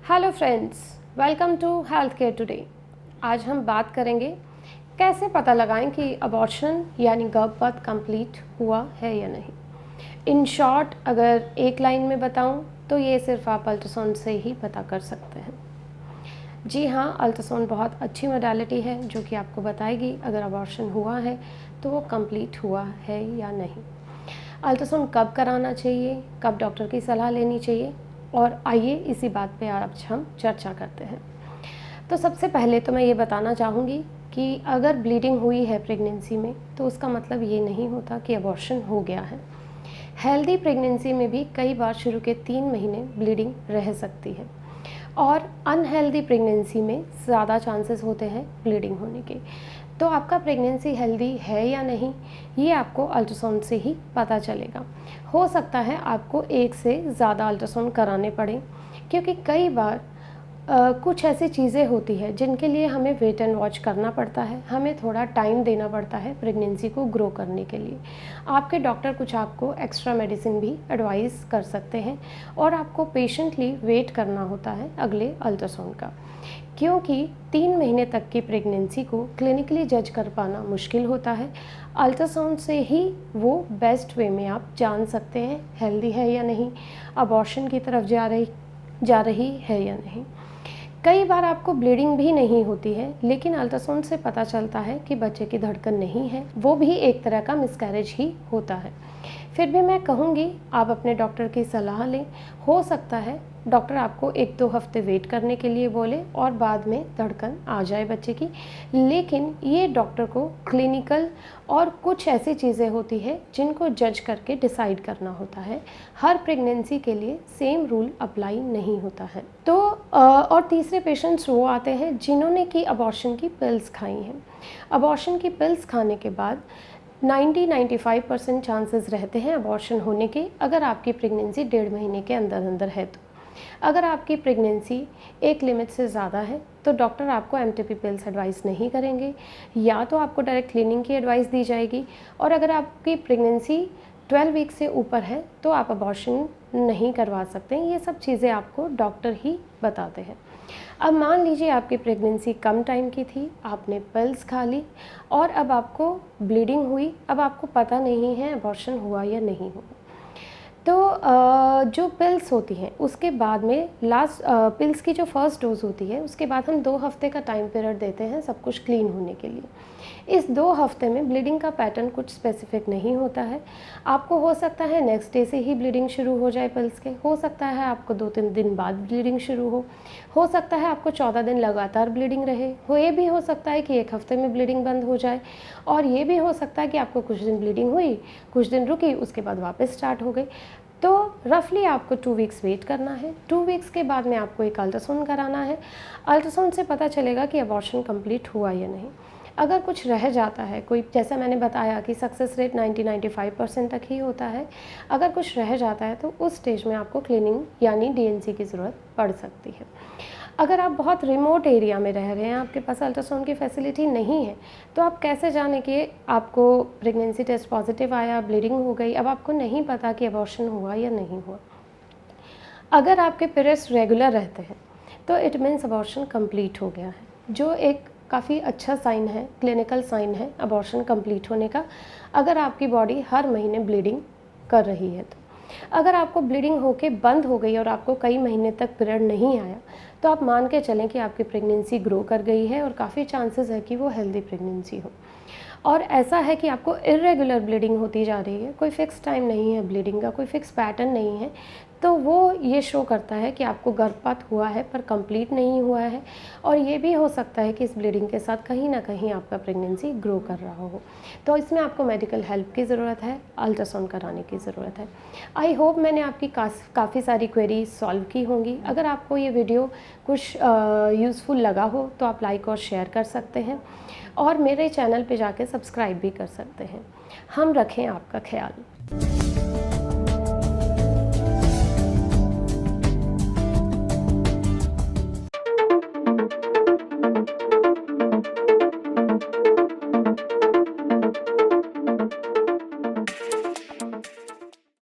Hello friends, welcome to health care today. आज हम बात करेंगे कैसे पता लगाएं कि अबॉर्शन यानी गर्भपात कंप्लीट हुआ है या नहीं। इन शॉर्ट अगर एक लाइन में बताऊं तो ये सिर्फ आप अल्ट्रासाउंड से ही पता कर सकते हैं। जी हाँ, अल्ट्रासाउंड बहुत अच्छी मोडालिटी है जो कि आपको बताएगी अगर अबॉर्शन हुआ है तो वो कंप्लीट हुआ है या नहीं। अल्ट्रासाउंड कब कराना चाहिए, कब डॉक्टर की सलाह लेनी चाहिए, और आइए इसी बात पे आज हम चर्चा करते हैं। तो सबसे पहले तो मैं ये बताना चाहूँगी कि अगर ब्लीडिंग हुई है प्रेगनेंसी में तो उसका मतलब ये नहीं होता कि अबॉर्शन हो गया है। हेल्दी प्रेगनेंसी में भी कई बार शुरू के 3 महीने ब्लीडिंग रह सकती है और अनहेल्दी प्रेगनेंसी में ज़्यादा चांसेस होते हैं ब्लीडिंग होने के। तो आपका प्रेगनेंसी हेल्दी है या नहीं ये आपको अल्ट्रासाउंड से ही पता चलेगा। हो सकता है आपको एक से ज़्यादा अल्ट्रासाउंड कराने पड़े क्योंकि कई बार कुछ ऐसी चीज़ें होती है जिनके लिए हमें वेट एंड वॉच करना पड़ता है, हमें थोड़ा टाइम देना पड़ता है प्रेगनेंसी को ग्रो करने के लिए। आपके डॉक्टर कुछ आपको एक्स्ट्रा मेडिसिन भी एडवाइस कर सकते हैं और आपको पेशेंटली वेट करना होता है अगले अल्ट्रासाउंड का, क्योंकि 3 महीने तक की प्रेगनेंसी को क्लिनिकली जज कर पाना मुश्किल होता है। अल्ट्रासाउंड से ही वो बेस्ट वे में आप जान सकते हैं हेल्दी है या नहीं, अबॉर्शन की तरफ जा रही है या नहीं। कई बार आपको ब्लीडिंग भी नहीं होती है लेकिन अल्ट्रासाउंड से पता चलता है कि बच्चे की धड़कन नहीं है, वो भी एक तरह का मिसकैरेज ही होता है। फिर भी मैं कहूँगी आप अपने डॉक्टर की सलाह लें। हो सकता है डॉक्टर आपको 1-2 हफ्ते वेट करने के लिए बोले और बाद में धड़कन आ जाए बच्चे की, लेकिन ये डॉक्टर को क्लिनिकल और कुछ ऐसी चीज़ें होती है जिनको जज करके डिसाइड करना होता है। हर प्रेगनेंसी के लिए सेम रूल अप्लाई नहीं होता है। तो और तीसरे पेशेंट्स वो आते हैं जिन्होंने कि अबॉर्शन की पिल्स खाई हैं। अबॉर्शन की पिल्स खाने के बाद 90-95% चांसेस रहते हैं अबॉर्शन होने के, अगर आपकी प्रेगनेंसी 1.5 महीने के अंदर अंदर है तो। अगर आपकी प्रेगनेंसी एक लिमिट से ज़्यादा है तो डॉक्टर आपको एमटीपी पिल्स एडवाइस नहीं करेंगे, या तो आपको डायरेक्ट क्लीनिंग की एडवाइस दी जाएगी। और अगर आपकी प्रेगनेंसी 12 वीक से ऊपर है तो आप अबॉर्शन नहीं करवा सकते। ये सब चीज़ें आपको डॉक्टर ही बताते हैं। अब मान लीजिए आपकी प्रेगनेंसी कम टाइम की थी, आपने पिल्स खा ली और अब आपको ब्लीडिंग हुई, अब आपको पता नहीं है अबॉर्शन हुआ या नहीं हुआ। तो जो पिल्स होती हैं उसके बाद में पिल्स की जो फर्स्ट डोज़ होती है उसके बाद हम 2 हफ्ते का टाइम पीरियड देते हैं सब कुछ क्लीन होने के लिए। इस 2 हफ्ते में ब्लीडिंग का पैटर्न कुछ स्पेसिफिक नहीं होता है। आपको हो सकता है नेक्स्ट डे से ही ब्लीडिंग शुरू हो जाए पिल्स के, हो सकता है आपको 2-3 दिन बाद ब्लीडिंग शुरू हो सकता है आपको 14 दिन लगातार ब्लीडिंग रहे हो, ये भी हो सकता है कि 1 हफ्ते में ब्लीडिंग बंद हो जाए, और ये भी हो सकता है कि आपको कुछ दिन ब्लीडिंग हुई, कुछ दिन रुकी, उसके बाद वापस स्टार्ट हो गई। तो रफली आपको 2 वीक्स वेट करना है। 2 वीक्स के बाद में आपको एक अल्ट्रासाउंड कराना है। अल्ट्रासाउंड से पता चलेगा कि अबॉर्शन कंप्लीट हुआ या नहीं। अगर कुछ रह जाता है, कोई, जैसा मैंने बताया कि सक्सेस रेट 90-95% तक ही होता है, अगर कुछ रह जाता है तो उस स्टेज में आपको क्लीनिंग यानी डीएनसी की ज़रूरत पड़ सकती है। अगर आप बहुत रिमोट एरिया में रह रहे हैं, आपके पास अल्ट्रासाउंड की फैसिलिटी नहीं है, तो आप कैसे जाने कि आपको प्रेगनेंसी टेस्ट पॉजिटिव आया, ब्लीडिंग हो गई, अब आपको नहीं पता कि अबॉर्शन हुआ या नहीं हुआ। अगर आपके पीरियड्स रेगुलर रहते हैं तो इट मीन्स अबॉर्शन कंप्लीट हो गया है, जो एक काफ़ी अच्छा साइन है, क्लिनिकल साइन है अबॉर्शन कंप्लीट होने का। अगर आपकी बॉडी हर महीने ब्लीडिंग कर रही है तो। अगर आपको ब्लीडिंग होके बंद हो गई और आपको कई महीने तक पीरियड नहीं आया तो आप मान के चलें कि आपकी प्रेगनेंसी ग्रो कर गई है और काफ़ी चांसेस है कि वो हेल्दी प्रेगनेंसी हो। और ऐसा है कि आपको इरेगुलर ब्लीडिंग होती जा रही है, कोई फ़िक्स टाइम नहीं है ब्लीडिंग का, कोई फ़िक्स पैटर्न नहीं है, तो वो ये शो करता है कि आपको गर्भपात हुआ है पर कंप्लीट नहीं हुआ है। और ये भी हो सकता है कि इस ब्लीडिंग के साथ कहीं ना कहीं आपका प्रेगनेंसी ग्रो कर रहा हो, तो इसमें आपको मेडिकल हेल्प की ज़रूरत है, अल्ट्रासाउंड कराने की ज़रूरत है। आई होप मैंने आपकी काफ़ी सारी क्वेरी सॉल्व की होंगी। अगर आपको ये वीडियो कुछ यूज़फुल लगा हो तो आप लाइक और शेयर कर सकते हैं और मेरे चैनल पे जाके सब्सक्राइब भी कर सकते हैं। हम रखें आपका ख्याल।